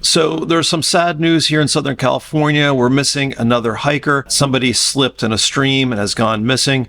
So there's some sad news here in Southern California. We're missing another hiker. Somebody slipped in a stream and has gone missing.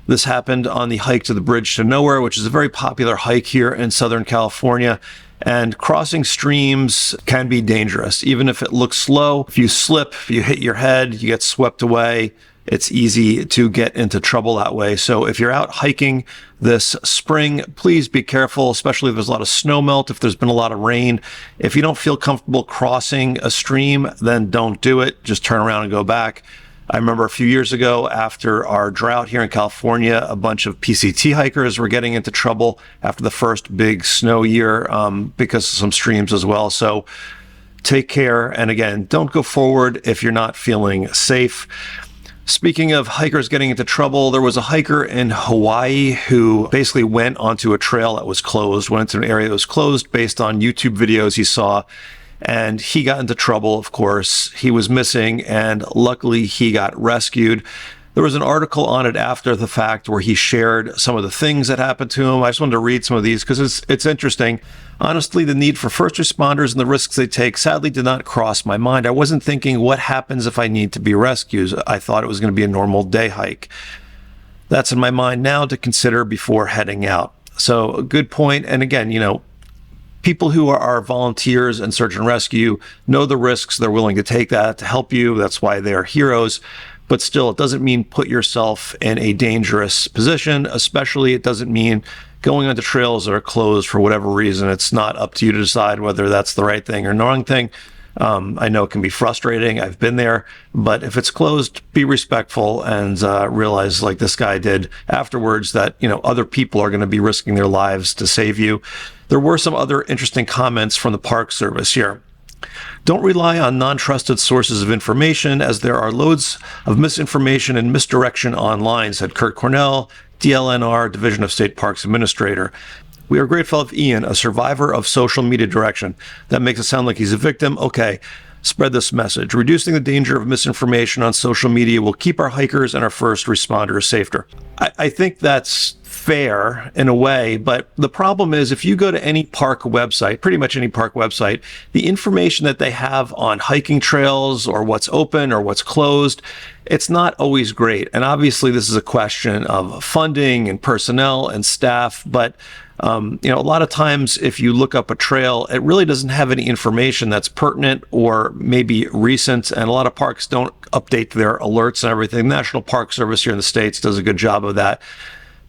This happened on the hike to the Bridge to Nowhere, which is a very popular hike here in Southern California. And crossing streams can be dangerous, even if it looks slow. If you slip, if you hit your head, you get swept away. It's easy to get into trouble that way. So if you're out hiking this spring, please be careful, especially if there's a lot of snowmelt, if there's been a lot of rain. If you don't feel comfortable crossing a stream, then don't do it. Just turn around and go back. I remember a few years ago, after our drought here in California, a bunch of PCT hikers were getting into trouble after the first big snow year because of some streams as well. So take care. And again, don't go forward if you're not feeling safe. Speaking of hikers getting into trouble, there was a hiker in Hawaii who basically went onto a trail that was closed, went into an area that was closed based on YouTube videos he saw, and he got into trouble, of course. He was missing, and luckily he got rescued. There was an article on it after the fact where he shared some of the things that happened to him. I just wanted to read some of these because it's interesting. Honestly, the need for first responders and the risks they take sadly did not cross my mind. I wasn't thinking what happens if I need to be rescued. I thought it was going to be a normal day hike. That's in my mind now to consider before heading out. So a good point. And again, people who are volunteers in search and rescue know the risks. They're willing to take that to help you. That's why they're heroes. But still, it doesn't mean put yourself in a dangerous position, especially it doesn't mean going onto trails that are closed for whatever reason. It's not up to you to decide whether that's the right thing or the wrong thing. I know it can be frustrating. I've been there. But if it's closed, be respectful and realize, like this guy did afterwards, that other people are going to be risking their lives to save you. There were some other interesting comments from the Park Service here. Don't rely on non-trusted sources of information, as there are loads of misinformation and misdirection online, said Kurt Cornell, DLNR, Division of State Parks Administrator. We are grateful of Ian, a survivor of social media direction. That makes it sound like he's a victim. Okay, spread this message. Reducing the danger of misinformation on social media will keep our hikers and our first responders safer. I think that's fair in a way, but the problem is if you go to any park website, pretty much any park website, the information that they have on hiking trails or what's open or what's closed, it's not always great. And obviously this is a question of funding and personnel and staff, but a lot of times if you look up a trail, it really doesn't have any information that's pertinent or maybe recent, and a lot of parks don't update their alerts and everything. The National Park Service here in the States does a good job of that.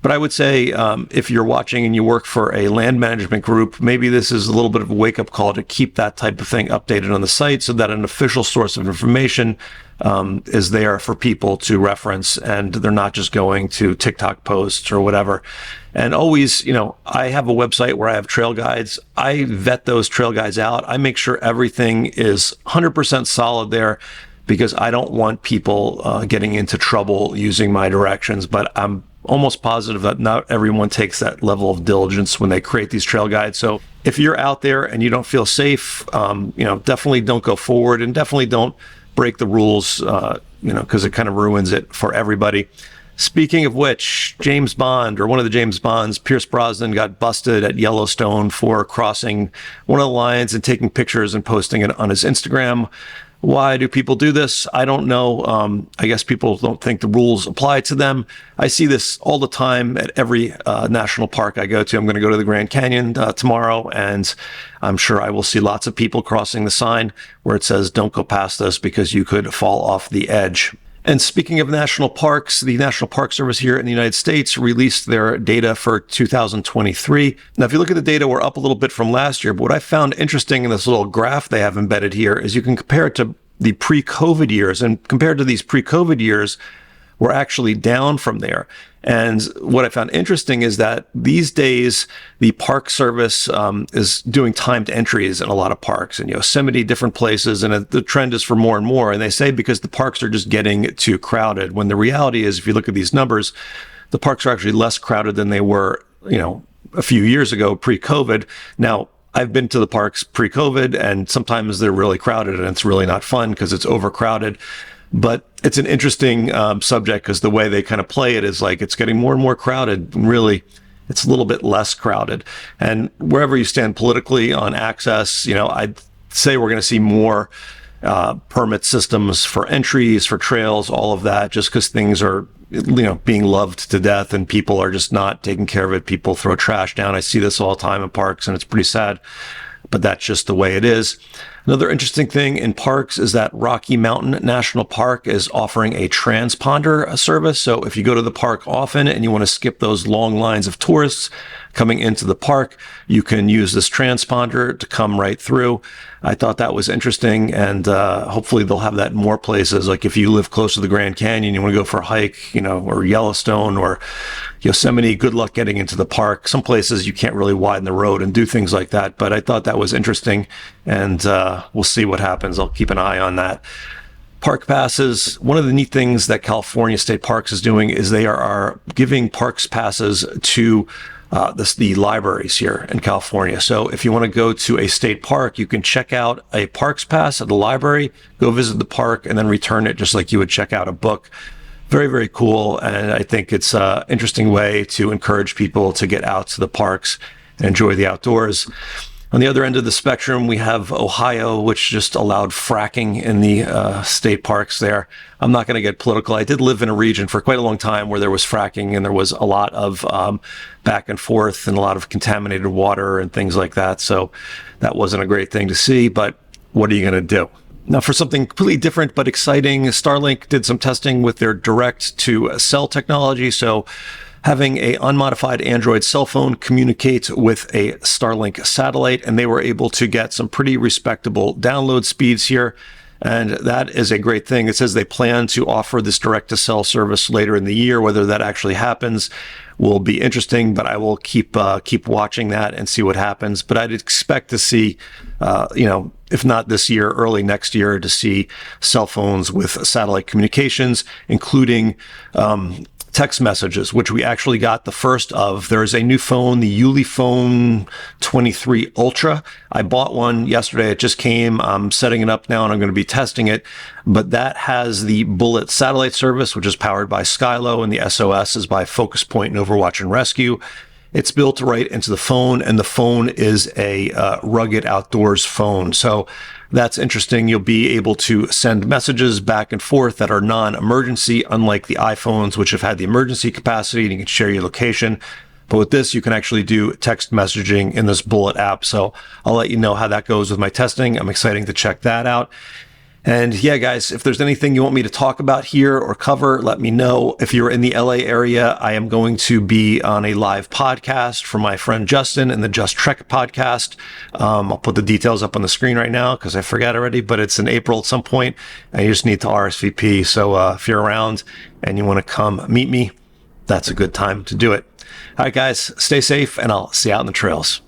But I would say if you're watching and you work for a land management group, maybe this is a little bit of a wake-up call to keep that type of thing updated on the site so that an official source of information is there for people to reference, and they're not just going to TikTok posts or whatever. And always, I have a website where I have trail guides. I vet those trail guides out. I make sure everything is 100% solid there because I don't want people getting into trouble using my directions. But I'm almost positive that not everyone takes that level of diligence when they create these trail guides. So if you're out there and you don't feel safe, definitely don't go forward, and definitely don't break the rules, because it kind of ruins it for everybody. Speaking of which, James Bond, or one of the James Bonds, Peirce Brosnan, got busted at Yellowstone for crossing one of the lines and taking pictures and posting it on his Instagram. Why do people do this? I don't know. I guess people don't think the rules apply to them. I see this all the time at every national park I go to. I'm going to go to the Grand Canyon tomorrow, and I'm sure I will see lots of people crossing the sign where it says, don't go past this because you could fall off the edge. And speaking of national parks, the National Park Service here in the United States released their data for 2023. Now, if you look at the data, we're up a little bit from last year, but what I found interesting in this little graph they have embedded here is you can compare it to the pre-COVID years, and compared to these pre-COVID years, we're actually down from there. And what I found interesting is that these days, the Park Service is doing timed entries in a lot of parks, in Yosemite, different places, and the trend is for more and more. And they say because the parks are just getting too crowded, when the reality is, if you look at these numbers, the parks are actually less crowded than they were, a few years ago, pre-COVID. Now, I've been to the parks pre-COVID, and sometimes they're really crowded, and it's really not fun because it's overcrowded. But it's an interesting subject because the way they kind of play it is like it's getting more and more crowded. And really, it's a little bit less crowded. And wherever you stand politically on access, I'd say we're going to see more permit systems for entries, for trails, all of that, just because things are, being loved to death and people are just not taking care of it. People throw trash down. I see this all the time in parks and it's pretty sad, but that's just the way it is. Another interesting thing in parks is that Rocky Mountain National Park is offering a transponder service. So if you go to the park often and you want to skip those long lines of tourists coming into the park, you can use this transponder to come right through. I thought that was interesting, and hopefully they'll have that in more places. Like if you live close to the Grand Canyon, you want to go for a hike, or Yellowstone or Yosemite, good luck getting into the park. Some places you can't really widen the road and do things like that, but I thought that was interesting, and we'll see what happens. I'll keep an eye on that. Park passes. One of the neat things that California State Parks is doing is they are giving parks passes to the libraries here in California. So if you want to go to a state park, you can check out a parks pass at the library, go visit the park, and then return it just like you would check out a book. Very, very cool. And I think it's an interesting way to encourage people to get out to the parks and enjoy the outdoors. On the other end of the spectrum, we have Ohio, which just allowed fracking in the state parks there. I'm not going to get political. I did live in a region for quite a long time where there was fracking and there was a lot of back and forth and a lot of contaminated water and things like that. So that wasn't a great thing to see, but what are you going to do? Now, for something completely different but exciting, Starlink did some testing with their direct-to-cell technology. So having a unmodified Android cell phone communicate with a Starlink satellite, and they were able to get some pretty respectable download speeds here. And that is a great thing. It says they plan to offer this direct-to-cell service later in the year. Whether that actually happens will be interesting, but I will keep watching that and see what happens. But I'd expect to see, if not this year, early next year, to see cell phones with satellite communications, including text messages, which we actually got the first of. There's a new phone, the ulefone 23 Ultra. I bought one yesterday. It just came. I'm setting it up now and I'm going to be testing it. But that has the Bullet satellite service, which is powered by Skylo, and the SOS is by Focus Point and Overwatch and Rescue. It's built right into the phone, and the phone is a rugged outdoors phone. So that's interesting. You'll be able to send messages back and forth that are non-emergency, unlike the iPhones, which have had the emergency capacity, and you can share your location. But with this, you can actually do text messaging in this Bullet app. So I'll let you know how that goes with my testing. I'm excited to check that out. And yeah, guys, if there's anything you want me to talk about here or cover, let me know. If you're in the LA area, I am going to be on a live podcast from my friend Justin and the Just Trek podcast. I'll put the details up on the screen right now because I forgot already, but it's in April at some point, and you just need to RSVP. So if you're around and you want to come meet me, that's a good time to do it. All right, guys, stay safe, and I'll see you out in the trails.